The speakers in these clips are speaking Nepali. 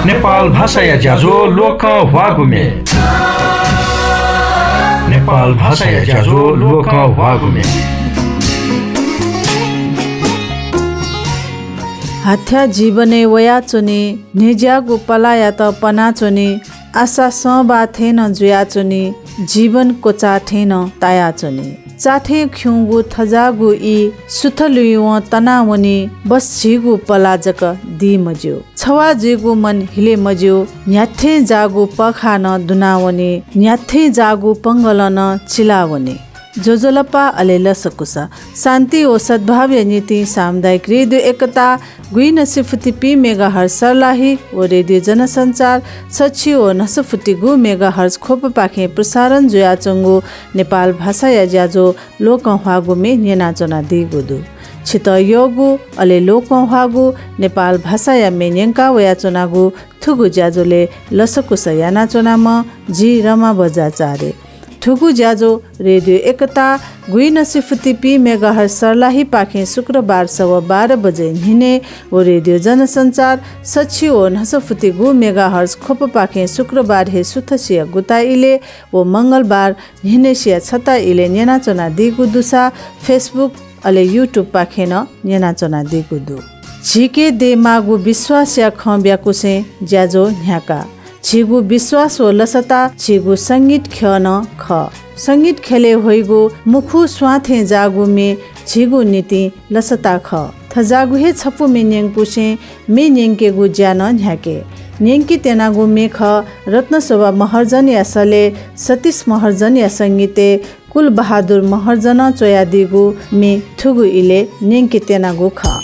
नेपाल भाषा या ज्याझो लोक वागुमे नेपाल भाषा या ज्याझो लोक वागुमे हाथ्या जीवने वयाचुनी निज्यागु पलाया त पनाचुनी आशा सबा थेन जुयाचुनी जीवन को चाठेन तायाचुनी चाठे ख्युगु थजागु ई सुथलुयु तनावनी बस झिगु पलाजक दी मज्यो छवा जिगु मन हिले मज्यो न्याथे जागु पखान दुनावनी न्याथे जागु पंगलन चिलावनी जोजोलपा अलेल सकुसा शान्ति ओ सद्भाव नीति सामुदायिक रेडियो एकता गुइन सिफुति पी मेगा हर्ज सर्लाही ओ रेडियो जनसञ्चार सच्ची ओ नसफुति गु मेगा हर्ज खोप पाखे प्रसारण जोयाचंगु नेपाल भाषा या ज्याजो लोक हवागु मे नेनाचना दिगुदु छित योगु अले लोक हवागु नेपाल भाषा या मेन्यंका वयाचनागु थुगु ज्याजोले लसकुसा यानाचनाम जी रमा बजाचारे ठुगु ज्याजो रेडियो एकता गुइन सिफुति पी मेगा हर्ज सर्लाही पाखे शुक्रबार सवा 12 बजे हिने ओ रेडियो जनसञ्चार सच्ची ओ नसफुति गु मेगा हर्ज खोप पाखे शुक्रबार हे सुथसिया गुता इले ओ मंगलबार हिनेसिया छता इले नेनाचना दिगु दुसा फेसबुक अले युट्युब पाखे न नेनाचना दिगु दु झिके दे मागु विश्वास या खब्याकुसे ज्याजो न्याका छिगु विश्वास हो लसता छिगु संगीत ख्यन ख संगीत खेले होइगु मुखु स्वाथे जागु मे छिगु नीति लसता ख थजागु हे छपु मे न्यंकुसे मे न्यंके गु ज्यान न्याके न्यंकी तेनागु मे ख रत्न शोभा महर्जन या सले सतीश महर्जन या संगीते कुल बहादुर महर्जन चोयादिगु मे थुगु इले न्यंकी तेनागु ख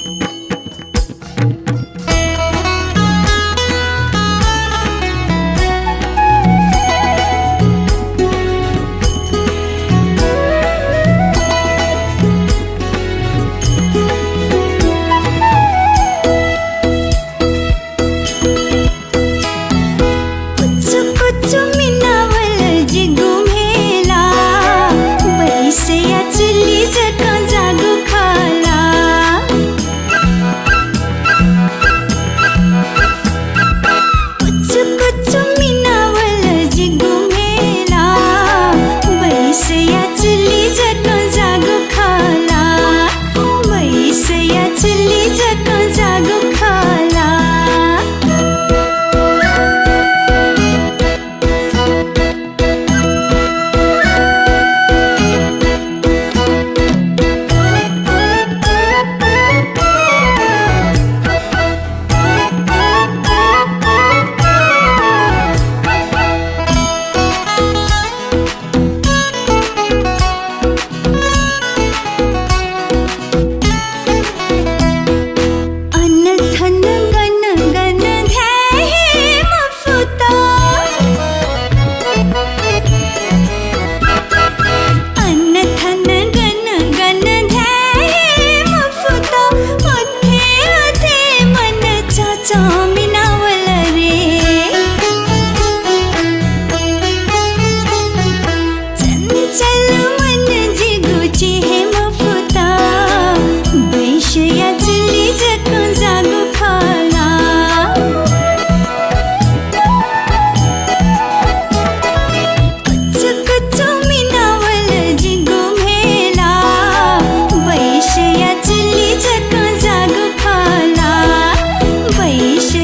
पैसे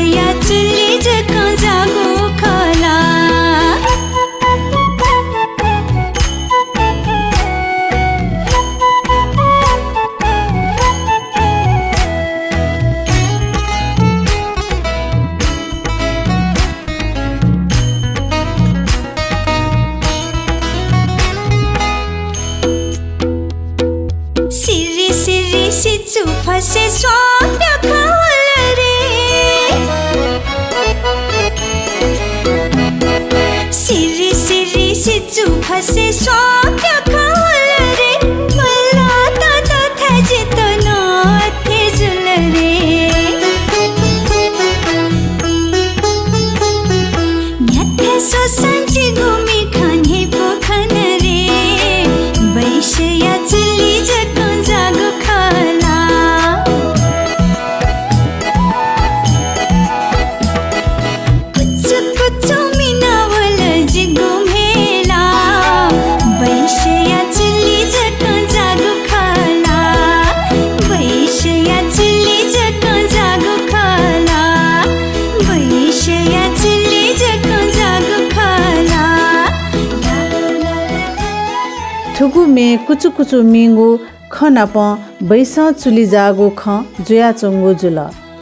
ठुगु मे कुचु कुचु मिंगु ख नाप बैस चुली जागो ख जुया चंगु जुल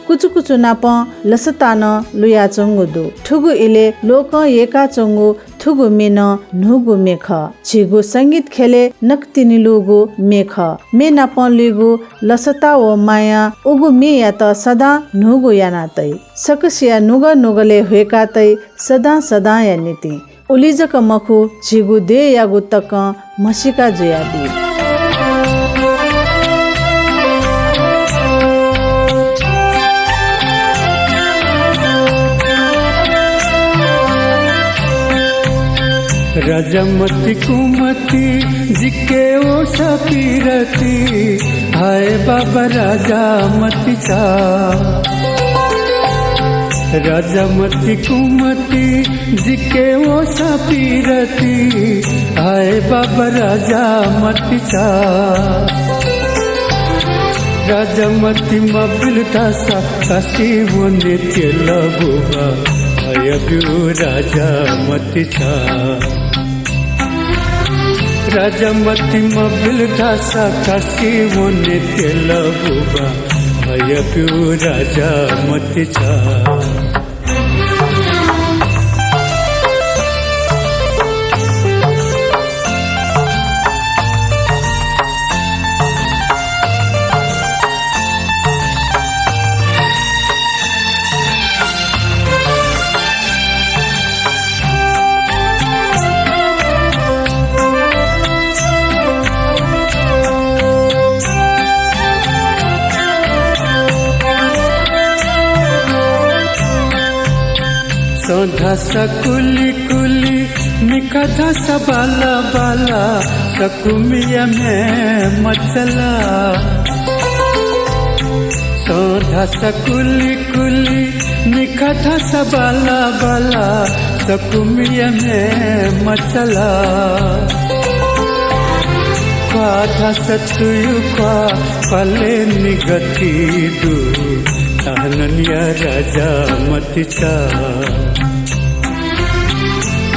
कुचु कुचु नाप लसतान लुया चंगु दु ठुगु इले लोक एका चंगु थुगु मेन नुगु मेख छिगु संगीत खेले नक्तिनि लुगु मेख मे नाप लिगु लसता ओ माया उगु मे या त सदा नुगु याना तै सकसिया नुग नुगले होएका तै सदा सदा या नीति उलिजक मखु छिगु दे यागु तक मसिका जुयाबी रजमती कुमती जिके ओ सपीरती हाय बाबा राजा मती चा रजमती कुमती जिके ओ सपीरती हाय बाबा राजा मती चा रजमती मबिल तासा काशी वने तेलबुबा हाय बिउ राजा मती चा राजमती मबिल धासा काशी वने तेलबुबा हाय बिउ राजा मती चा धसा कुली कुली निका धसा बाला बाला सकुमिया में मचला धसा कुली कुली निका धसा बाला बाला सकुमिया में मचला क्वा धसा तुयु क्वा पले निगती दू अहननिया राजा मती चा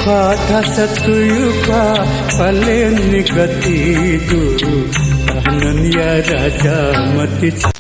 खाता सतुयु का पले निगती दू अहननिया राजा मती चा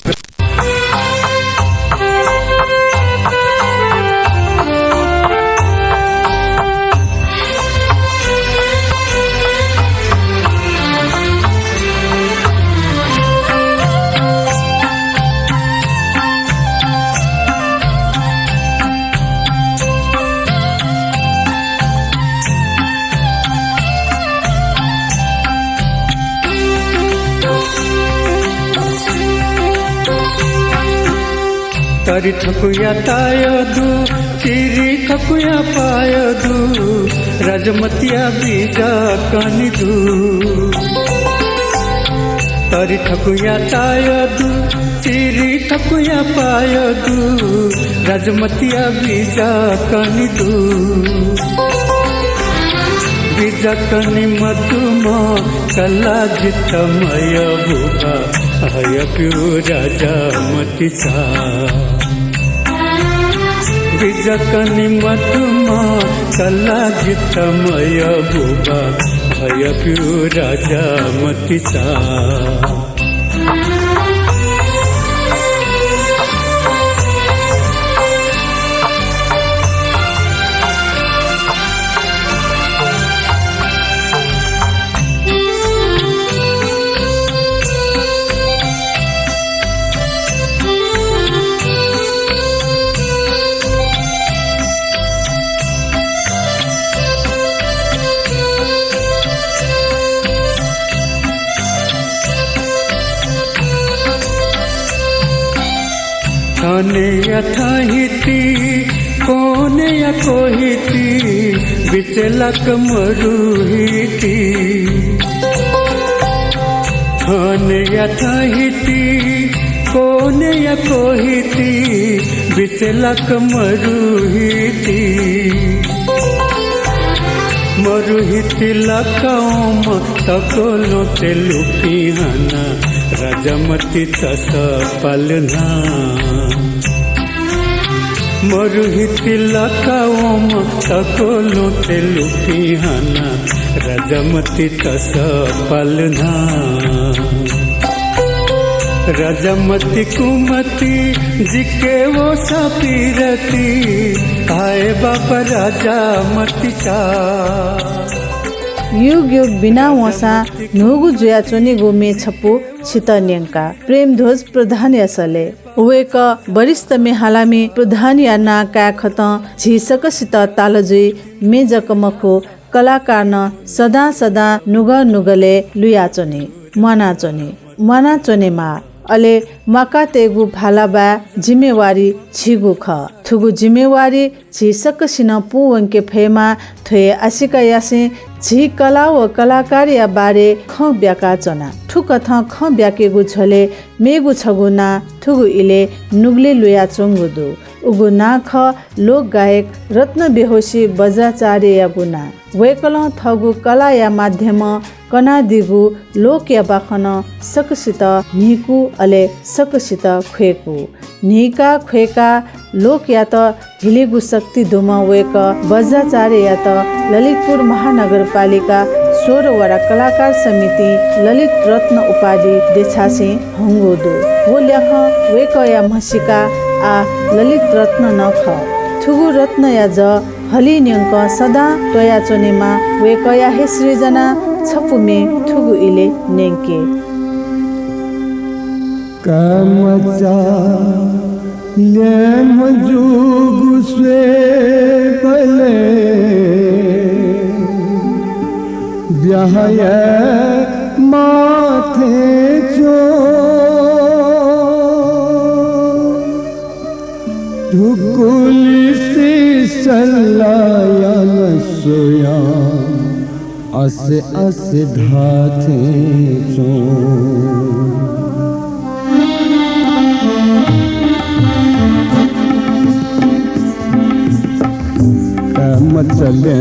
तरी थकुया तायदू चिरी थकुया पायदू राजमतिया बीजा कनिदू तरी थकुया तायदू चिरी थकुया पायदू राजमतिया बीजा कनिदू बीजा कनि मधुम कला जितमय बुबा हाय बिउ राजा मती चा बीजकनि मधुमा कला जितमय बुबा हाय बिउ राजा मती चा थाने यथाहिती कोने या कोहिती बिचलक मरुहिती थाने यथाहिती कोने या कोहिती बिचलक मरुहिती मरुहिती लकौम तकोलो तेलुपिहाना राजमती तस पलना मरुही तिलकाओम तकोलो तेलु पिहाना रजमती तस पलना रजमती कुमती जिके वो सपीरती आए बाप रजमती चा युग युग बिना वसा नुगु जुया चोनी गुमे छपु छित न्यंका प्रेम ध्वज प्रधान यसले वेक वरिष्ठ मे हालामी प्रधान या ना का खत झिसक सित तालजुई मेजक मखो कलाकार न सदा सदा नुग नुगले लुया चोनी मना चोने मा अले मका तेगु भालाबा जिम्मेवारी छिगु ख थुगु जिम्मेवारी झिसक सिन पुवंके फेमा थ्वे आशिका यासे झि कला व कलाकार या बारे ख ब्याका चना ठुक थ ख ब्याकेगु झले मेगु छगु ना थुगु इले नुगले लुया चोंगु दु उगु ना ख लोक गायक रत्न बेहोसी बजाचार्य या गुना वेकल थगु कला या माध्यम कना दिगु लोक या बाखन सकसित निकु अले सकसित ख्वेकु निका ख्वेका लोक या त हिलेगु शक्ति दुमा वेक बजाचार्य या त ललितपुर महानगरपालिका 16 वडा कलाकार समिति ललित रत्न उपाधि देछासे हंगोदो वो ल्याख वेक या मसिका आ ललित रत्न नख थुगु रत्न या ज हली न्यंक सदा तया चोनेमा वेक या हे सृजना छपुमे थुगु इले नेंके कामचा ले मजुगु से पले ब्याहया माथे जो धुकुली सी सलाया नसोया असे असे धाथे जो मचले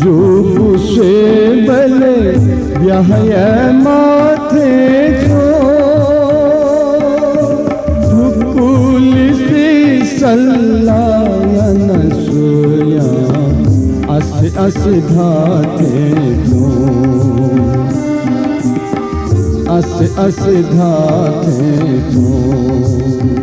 जो से बले ब्याहया माथे जो धुकुली सी सलाया नसोया असे असे धाथे जो असे असे धाथे जो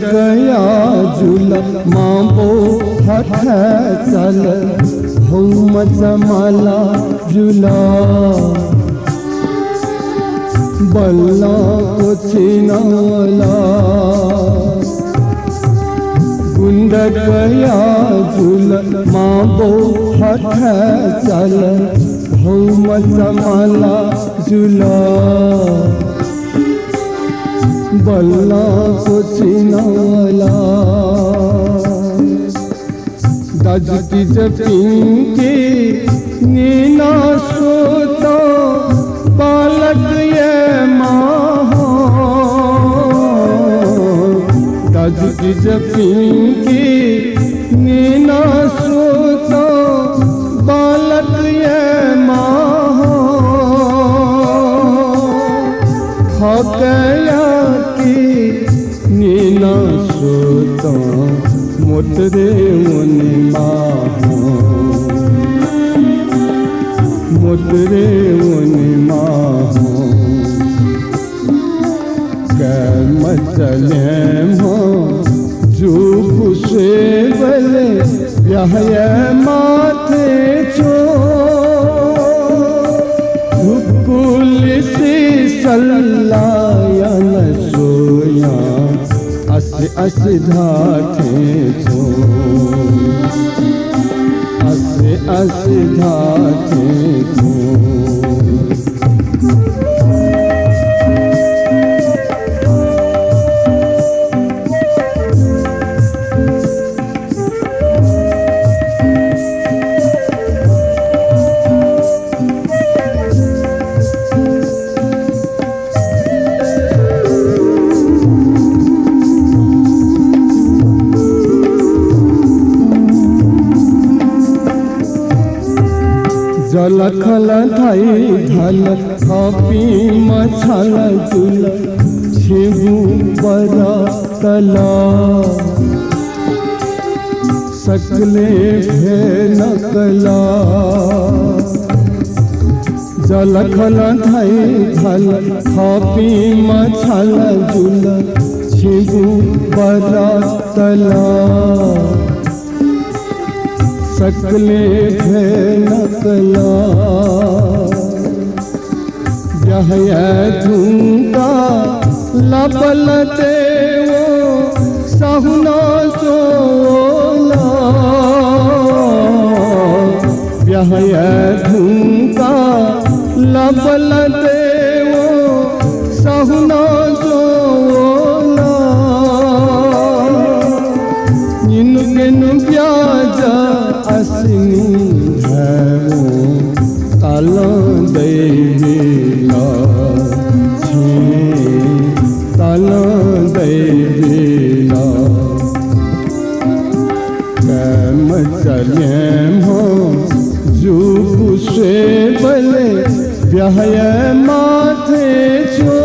गया जुल मांबो हठ चल हम जमाला जुला बल्ला को छिनाला गुंड गया जुल मांबो हठ चल हम जमाला जुला बल्ला को छिनाला दजती जपिंके नीना सोता पालक ये माँ दजती जपिंके नीना सोता पालक ये माँ खकया नीना सोता मोतरे मुनि माहो मोतरे मुनि माहो कैम चले मो जो से बले ब्याहया माथे चो धुकुल सी सलाया न सोया असे असे धाथे जो असे असे धाथे जो जलखल धाई धल हापी मछल जुल छिबु बरा तला सकले भे नकला जलखल धाई धल हापी मछल जुल छिबु बरा तला सकले भे नकला यह झुंका लबल देवो सहुना सोना यह झुंका लबल देवो सहुना सोना इनके ब्याज असनी है ताला दैविला ताला दैविला कैम चले हो जुगु से बले ब्याह माथे चो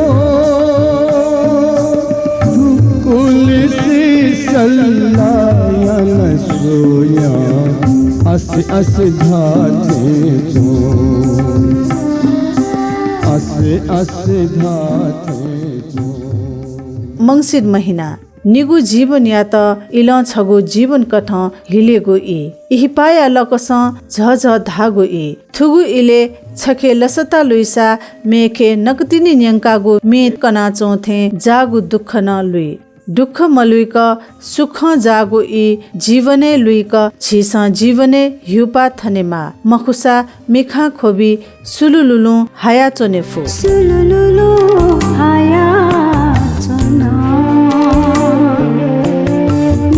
कुलसी सल्लायन सोया अस धाते तो अस धाते तो मंगिर महिना निगु जीवन या त इल छगु जीवन कठ हिलेगु इही पाया लकस झझ धागु थुगु इले छखे लसता लुइसा मेखे नकतिनी न्यंकागु मे कना चौथे जागु दुख न लुइ दुख मलुइक सुख जागु जीवने लुइक छिस जीवने हिउपा थनेमा मखुसा मिखा खोबी सुलुलुलु हाया चोनेफु सुलुलुलु हाया चोना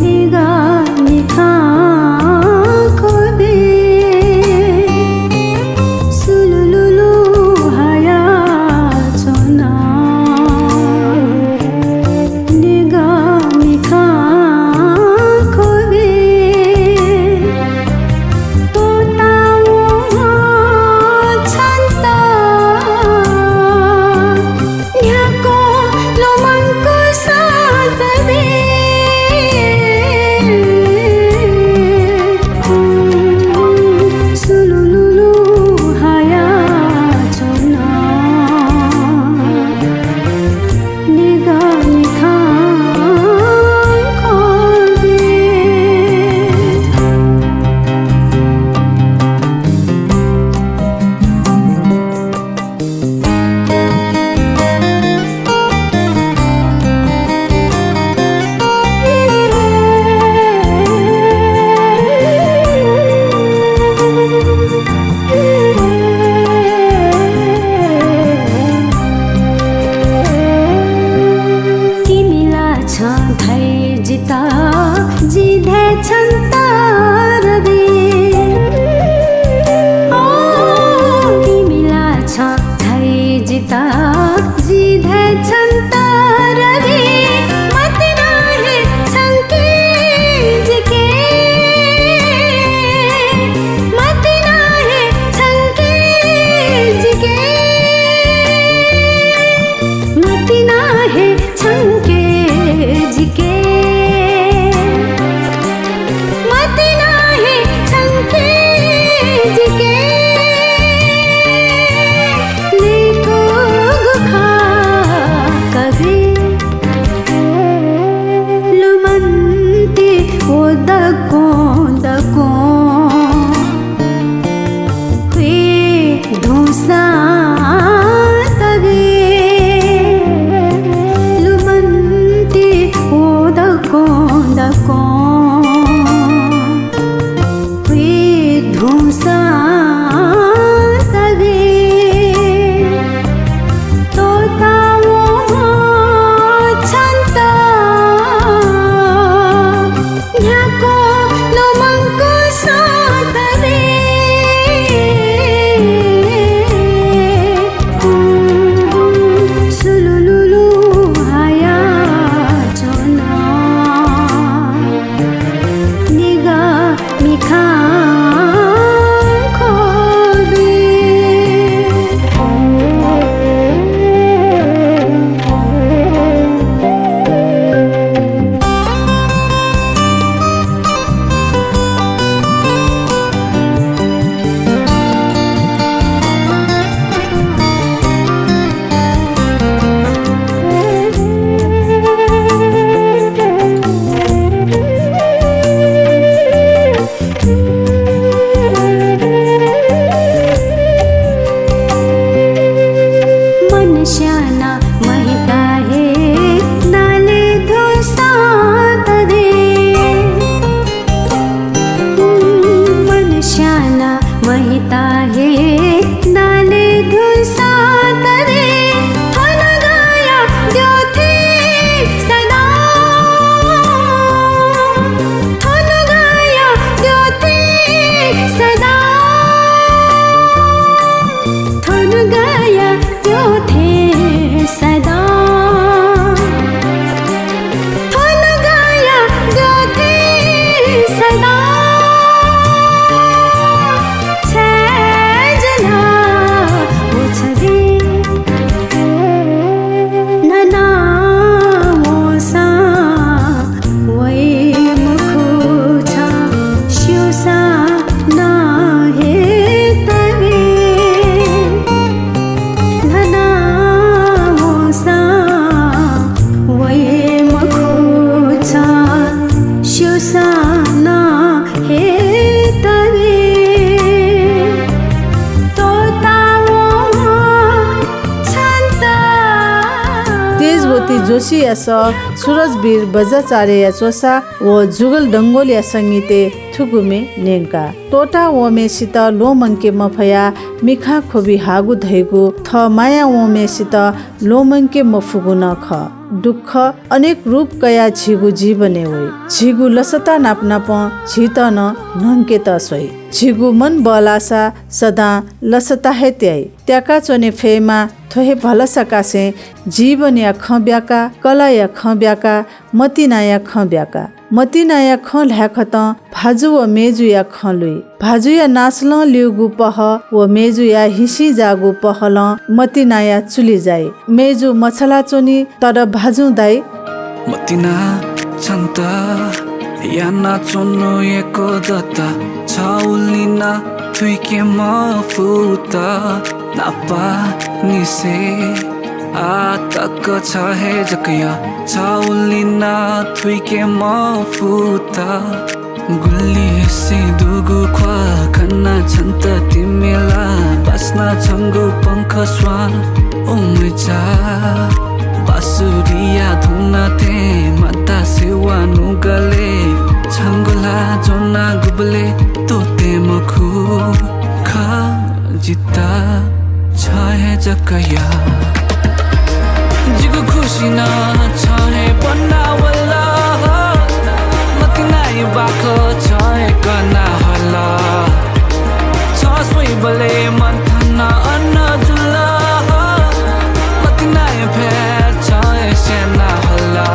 निगा मिखा खोबी सुलुलुलु हाया चोना साना हे तवे तेजवती जोशी यास सुरजवीर बजाचार्य या चोसा व जुगल डङ्गोल या सङ्गीते थुगुमे नेङ्का टोटा वमेसित लोमङ्के मफया मिखा खोबी हागु धैगु थ माया वमेसित लोमङ्के मफुगु नख दुःख अनेक रूप कया झिगु जीवने होइ झिगु लसता नाप्नाप झित न नङ्के त सोइ झिगु मन बलासा सदा लसता हे त्याइ त्याका चोने फेमा थोहे भलसकासे जीवन या खब्याका कला या खब्याका मतिना या खब्याका मतिना या ख ल्याखत भाजु व मेजु या खलुई भाजु या नाचल लिउगु पह व मेजु या हिसी जागु पहल मतिना या चुली जाई मेजु मछला चोनी तर भाजु दाई मतिना छन्त या नाचोनु एको दत्ता छाउलिना थुइके म फुत नापा निसे आतक छ हे जकया छाउलिना थुइके म फुत गुल्ली से दुगु ख्वा खन्ना छन्त तिमेला बस्ना छङ्गु पंख स्वा ओमजा बासुरिया धुना थे मता सेवा नुगले छङ्गुला जोना गुबले तोते मखु ख जिता छहे जकया जिगु खुसी न छहे बनावला मतिनाइ बाखो छहे कना हला छ सोइ बले मन्थन अन्न जुला मतिनाइ फे छहे सेना हला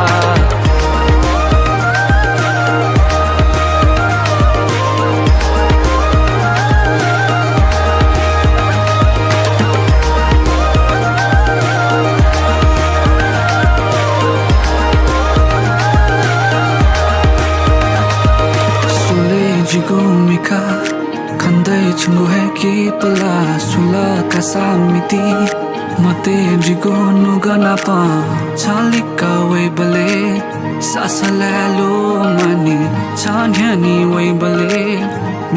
जिगु मिका खन्दै छुङ्गु है कि पला सुला कसा मिति मते जिगु नुगना पा छालिका वै बले सासलालो माने छान्यानी वै बले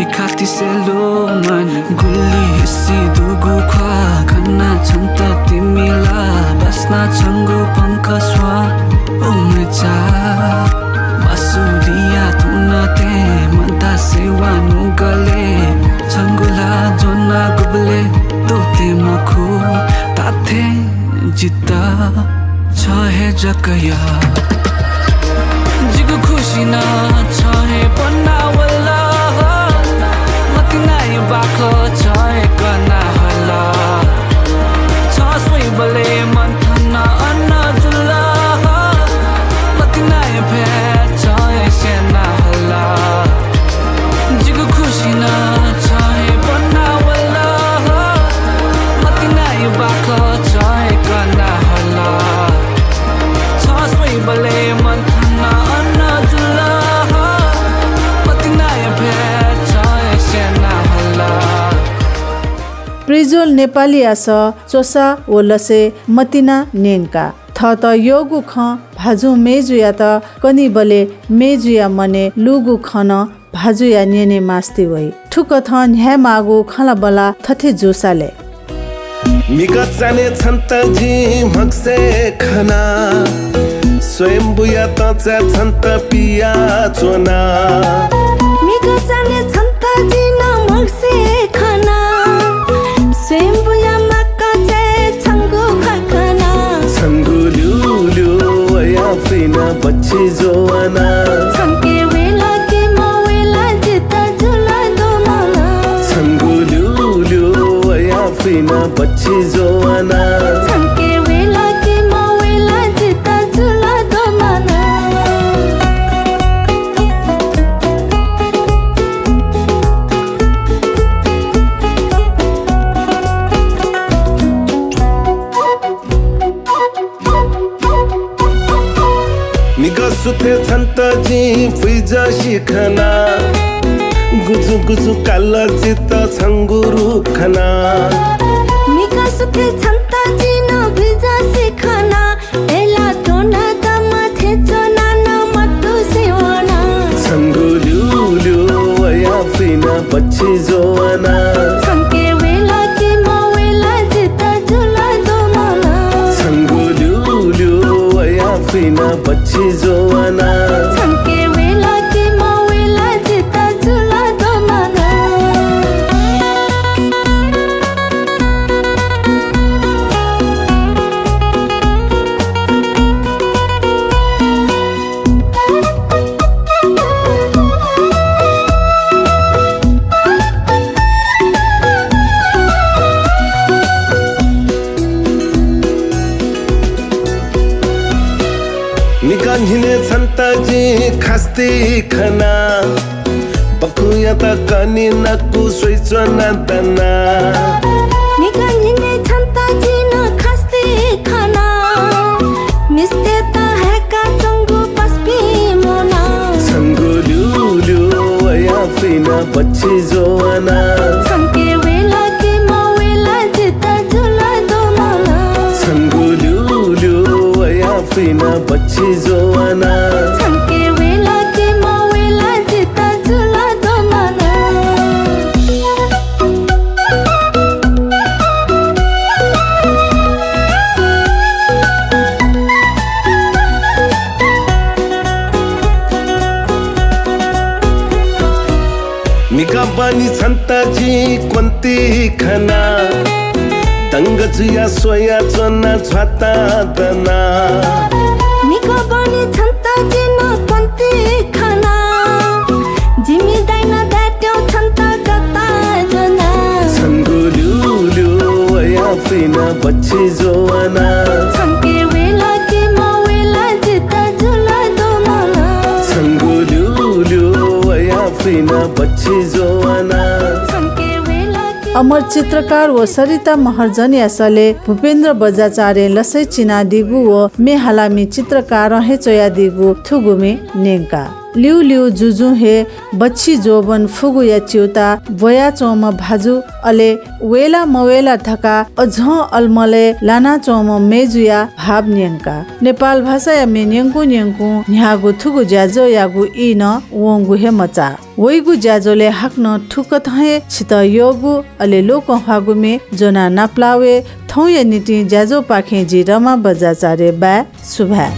मिका तिसेलो माने गुल्ली हिस्सी दुगु ख्वा खन्ना छन्त तिमिला बस्ना छङ्गु पंख स्वा ओमजा बासुरिया धुना ते मन्ता सेवा नुगले छङ्गुला जोना गुबले तोते मखु ताथे जिता छहे जकया जिगु खुसी न छहे बनावला मतिनाइ बाखो छहे कना हला छ सोइ बले मन्थन अन्न जुला मतिनाइ फे सेना हला जिगु खुसी न छहे बनावला मतिनाइ बाखो छहे कना हला छ सोइ बले मन्थन अन्न जुला मतिनाइ फे सेना हला प्रिजोल नेपाली आस चोसा ओलसे मतिना नेङ्का थ त योगु ख भाजु मेजु या त कनि बले मेजु या मने लुगु खन भाजु या नेने मास्ति वइ ठुक थ न्या मागु खला बला थथे जोसाले मिगत जाने छन्त जी मक्से खना स्वयं बुया त छन्त पिया चोना मिगत जाने छन्त जी न मक्से खना स्वयं बुया मक्का चे छङ्गु खखना छङ्गु ल्यु वया फिना बच्ची जोवाना छङ्के वेला के म वेला जिता जुला दो माना छङ्गु ल्यु वया फिना बच्ची जोवाना छङ्के वेला के म वेला जिता जुला दो माना सुथे छन्त जी फुइजा शिखना गुजु गुजु काल चित्त छङ्गुरु खना मिका सुथे छन्त जी न भिजा शिखना एला टोना दमा थे चोना न मट्टु सेवना छङ्गु बच्ची जोवाना संके वेला के मवेला जिता झुला दो माना संगु ल्यू वया फिना बच्ची जोवाना संके वेला के मवेला जिता झुला दो माना निकांझिने संताजी खास्ती खना बकुया ता कनी नकु सोइचना दना निकांझिने छंता जिन खास्ते खाना मिस्ते ता है का चंगु पस्पी मोना संगु ल्यू वया फिना बच्ची जोवाना संके वेला के मवेला जिता झुला दो माना संगु ल्यू वया फिना बच्ची जोवाना संके वेला के मवेला जिता झुला दो माना मिका बानी संताजी कोणती खना तंग जुया सोया चोना छाता दना निको बनी छन्ता जिन कन्ती खाना जिमी दाइना दाट्यो छन्ता गता जना संगु ल्यू वया फिना बच्ची जोवाना संके वेला के मवेला जिता झुला दो माना संगु ल्यू वया फिना बच्ची जोवाना संके वेला के अमर चित्रकार व सरिता महर्जन यासले भूपेन्द्र बजाचार्य लसै चिना दिगु व मेहालामी चित्रकार रहे चोया दिगु थुगुमे नेंका लिउ जुजु हे बच्ची जोबन फुगु या चिउता वया चोम भाजु अले वेला मवेला ढका अझ अलमले लाना चोम मेजुया भाव न्यंका नेपाल भाषा या मेन्यंकु न्यंकु न्यागु थुगु ज्याजो यागु इ न वंगु हे मचा वइगु ज्याजोले हाक्न ठुक थहे छित योगु अले लोक हागुमे जोना नाप्लावे थौ या निति ज्याजो पाखे जिरमा बजाचार्य बा सुभा